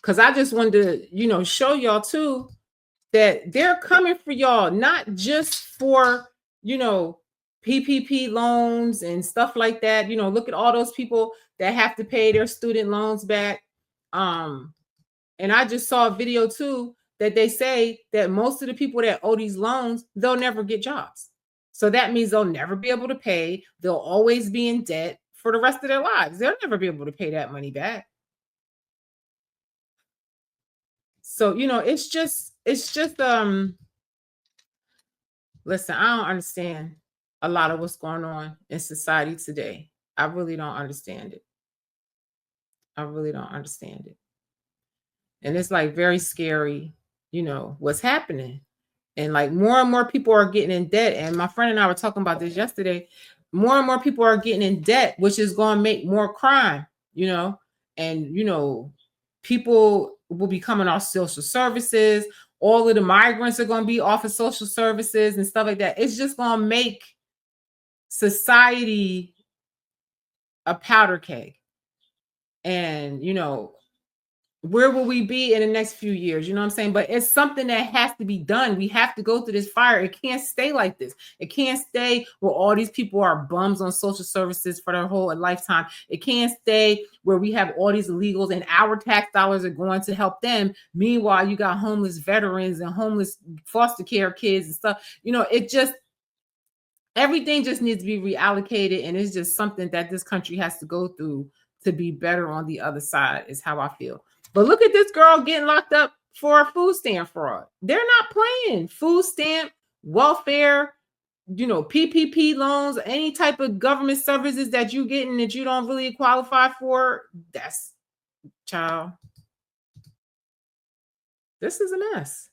because I just wanted to, show y'all too that they're coming for y'all, not just for, you know, PPP loans and stuff like that. Look at all those people that have to pay their student loans back. Um, and I just saw a video too that they say that most of the people that owe these loans, they'll never get jobs. So that means they'll never be able to pay. They'll always be in debt for the rest of their lives. They'll never be able to pay that money back. So, it's just listen, I don't understand a lot of what's going on in society today. I really don't understand it. I really don't understand it. And it's like very scary, what's happening. And like more and more people are getting in debt. And my friend and I were talking about this yesterday. More and more people are getting in debt, which is going to make more crime, and, people will be coming off social services. All of the migrants are going to be off of social services and stuff like that. It's just going to make society a powder keg. And, where will we be in the next few years? You know what I'm saying? But it's something that has to be done. We have to go through this fire. It can't stay like this. It can't stay where all these people are bums on social services for their whole lifetime. It can't stay where we have all these illegals and our tax dollars are going to help them. Meanwhile, you got homeless veterans and homeless foster care kids and stuff. Everything just needs to be reallocated. And it's just something that this country has to go through to be better on the other side, is how I feel. But look at this girl getting locked up for food stamp fraud. They're not playing. Food stamp, welfare, PPP loans, any type of government services that you getting that you don't really qualify for. That's, child. This is a mess.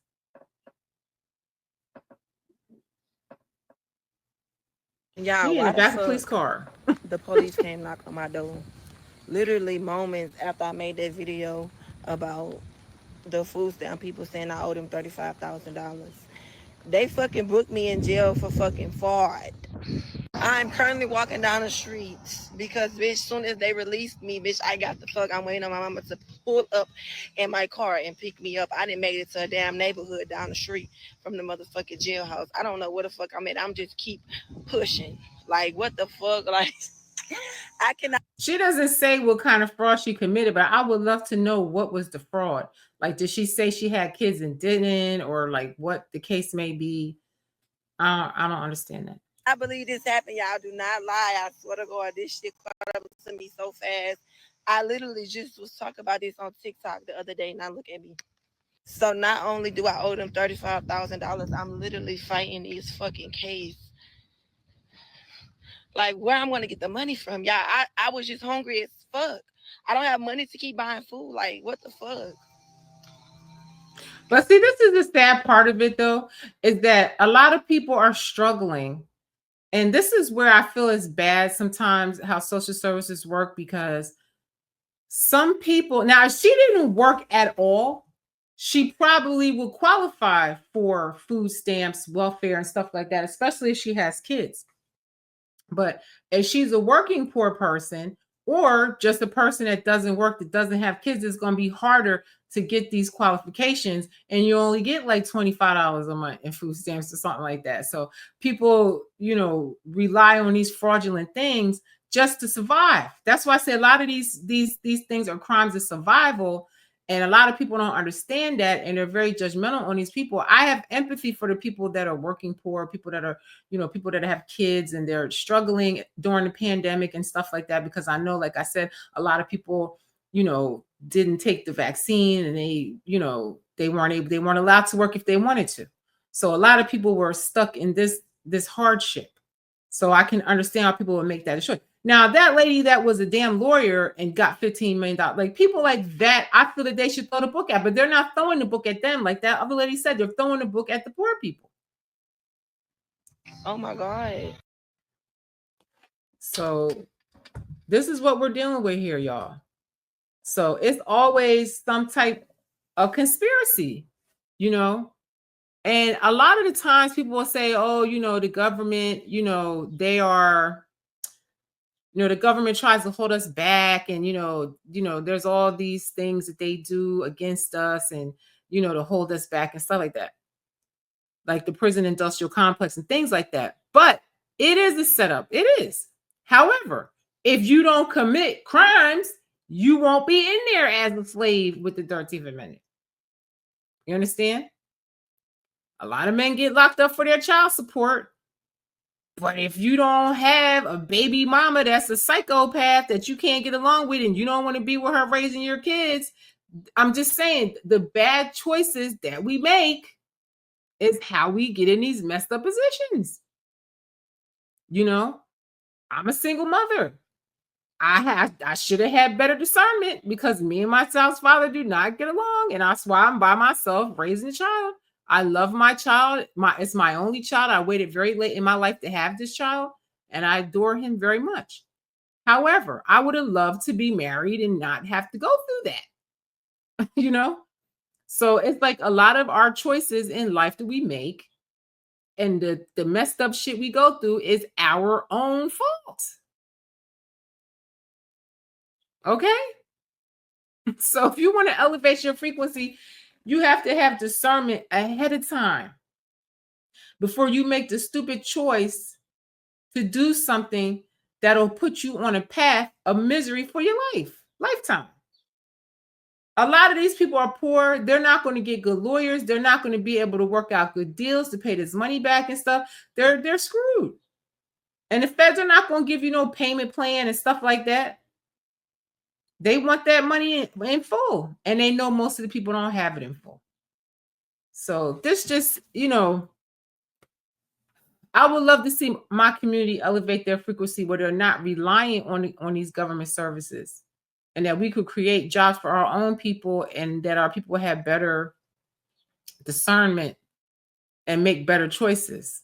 Yeah, He in why the the back of fuck police car. the police came knock on my door? Literally moments after I made that video about the food stamp people saying I owe them $35,000. They fucking booked me in jail for fucking fraud. I'm currently walking down the streets because, bitch, soon as they released me, bitch, I got the fuck. I'm waiting on my mama to pull up in my car and pick me up. I didn't make it to a damn neighborhood down the street from the motherfucking jailhouse. I don't know where the fuck I'm at. I'm just keep pushing. Like, what the fuck? Like, I cannot. She doesn't say what kind of fraud she committed, but I would love to know what was the fraud. Like, did she say she had kids and didn't, or like what the case may be? I don't understand that. I believe this happened, y'all. Do not lie. I swear to God, this shit caught up to me so fast. I literally just was talking about this on TikTok the other day. Now look at me. So not only do I owe them $35,000, I'm literally fighting these fucking case. Like, where I'm gonna get the money from? Yeah, I was just hungry as fuck. I don't have money to keep buying food. Like, what the fuck? But see, this is the sad part of it, though, is that a lot of people are struggling. And this is where I feel it's bad sometimes how social services work, because some people, now, if she didn't work at all, she probably would qualify for food stamps, welfare, and stuff like that, especially if she has kids. But if she's a working poor person, or just a person that doesn't work, that doesn't have kids, it's going to be harder to get these qualifications. And you only get like $25 a month in food stamps or something like that. So people, rely on these fraudulent things just to survive. That's why I say a lot of these things are crimes of survival. And a lot of people don't understand that, and they're very judgmental on these people. I have empathy for the people that are working poor, people that are, people that have kids and they're struggling during the pandemic and stuff like that, because I know, like I said, a lot of people, didn't take the vaccine, and they weren't allowed to work if they wanted to. So a lot of people were stuck in this hardship. So I can understand how people would make that a choice. Now, that lady that was a damn lawyer and got $15 million, like people like that, I feel that they should throw the book at, but they're not throwing the book at them. Like that other lady said, they're throwing the book at the poor people. Oh my God. So this is what we're dealing with here, y'all. So it's always some type of conspiracy, and a lot of the times people will say, oh, the government, they are, The government tries to hold us back, and there's all these things that they do against us, and to hold us back and stuff like that, like the prison industrial complex and things like that. But it is a setup. It is. However, if you don't commit crimes, you won't be in there as a slave with the 13th Amendment. You understand? A lot of men get locked up for their child support. But if you don't have a baby mama that's a psychopath that you can't get along with and you don't want to be with her raising your kids, I'm just saying the bad choices that we make is how we get in these messed up positions. I'm a single mother. I should have had better discernment because me and my child's father do not get along, and that's why I'm by myself raising a child. I love my child. It's my only child. I waited very late in my life to have this child, and I adore him very much. However, I would have loved to be married and not have to go through that. So it's like a lot of our choices in life that we make and the messed up shit we go through is our own fault. Okay? So if you want to elevate your frequency, you have to have discernment ahead of time before you make the stupid choice to do something that'll put you on a path of misery for your lifetime. A lot of these people are poor. They're not going to get good lawyers. They're not going to be able to work out good deals to pay this money back and stuff. They're screwed. And the feds are not going to give you no payment plan and stuff like that. They want that money in full, and they know most of the people don't have it in full. So this just, I would love to see my community elevate their frequency where they're not relying on these government services, and that we could create jobs for our own people, and that our people have better discernment and make better choices.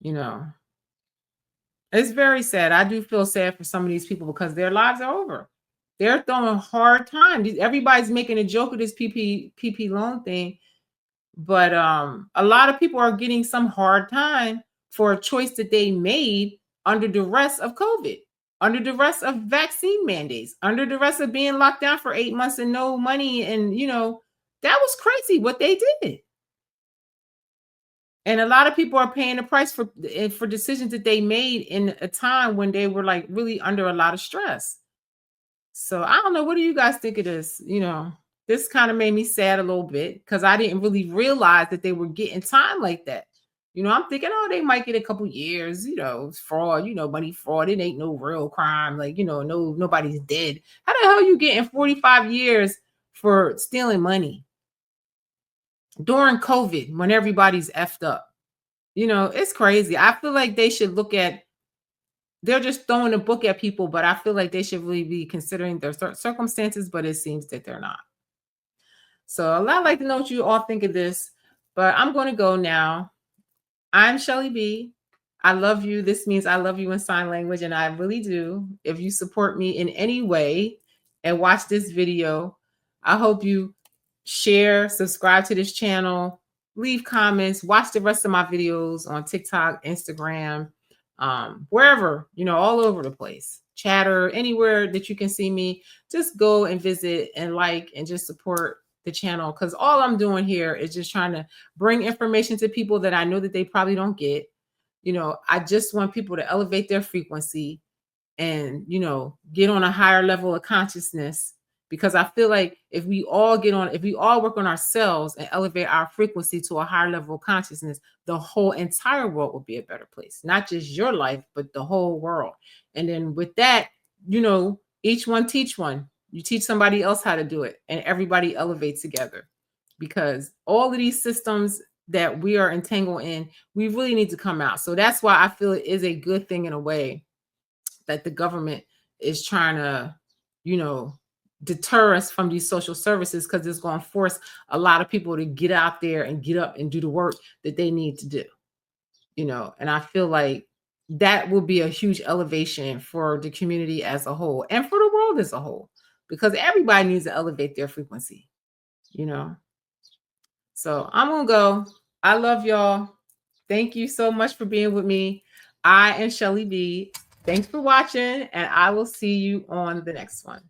It's very sad. I do feel sad for some of these people because their lives are over. They're throwing hard time. Everybody's making a joke of this PP loan thing, but a lot of people are getting some hard time for a choice that they made under duress of COVID, under duress of vaccine mandates, under duress of being locked down for 8 months and no money. And that was crazy what they did. And a lot of people are paying the price for decisions that they made in a time when they were like really under a lot of stress. So I don't know. What do you guys think of this? This kind of made me sad a little bit because I didn't really realize that they were getting time like that. I'm thinking, oh, they might get a couple years, fraud, money fraud. It ain't no real crime. Like, nobody's dead. How the hell you getting 45 years for stealing money during COVID when everybody's effed up? It's crazy. I feel like they should they're just throwing a book at people, but I feel like they should really be considering their circumstances, but it seems that they're not. So I'd like to know what you all think of this, but I'm going to go now. I'm Shelly B. I love you. This means I love you in sign language, and I really do. If you support me in any way and watch this video, I hope you share, subscribe to this channel, leave comments, watch the rest of my videos on TikTok, Instagram, wherever, all over the place, Chatter, anywhere that you can see me. Just go and visit and like and just support the channel, because all I'm doing here is just trying to bring information to people that I know that they probably don't get. I just want people to elevate their frequency and get on a higher level of consciousness, because I feel like if we all work on ourselves and elevate our frequency to a higher level of consciousness, the whole entire world will be a better place. Not just your life, but the whole world. And then with that, each one teach one. You teach somebody else how to do it, and everybody elevates together, because all of these systems that we are entangled in, we really need to come out. So that's why I feel it is a good thing in a way that the government is trying to, deter us from these social services, because it's going to force a lot of people to get out there and get up and do the work that they need to do. And I feel like that will be a huge elevation for the community as a whole and for the world as a whole, because everybody needs to elevate their frequency. So I'm gonna go. I love y'all. Thank you so much for being with me. I am Shelly B. Thanks for watching, and I will see you on the next one.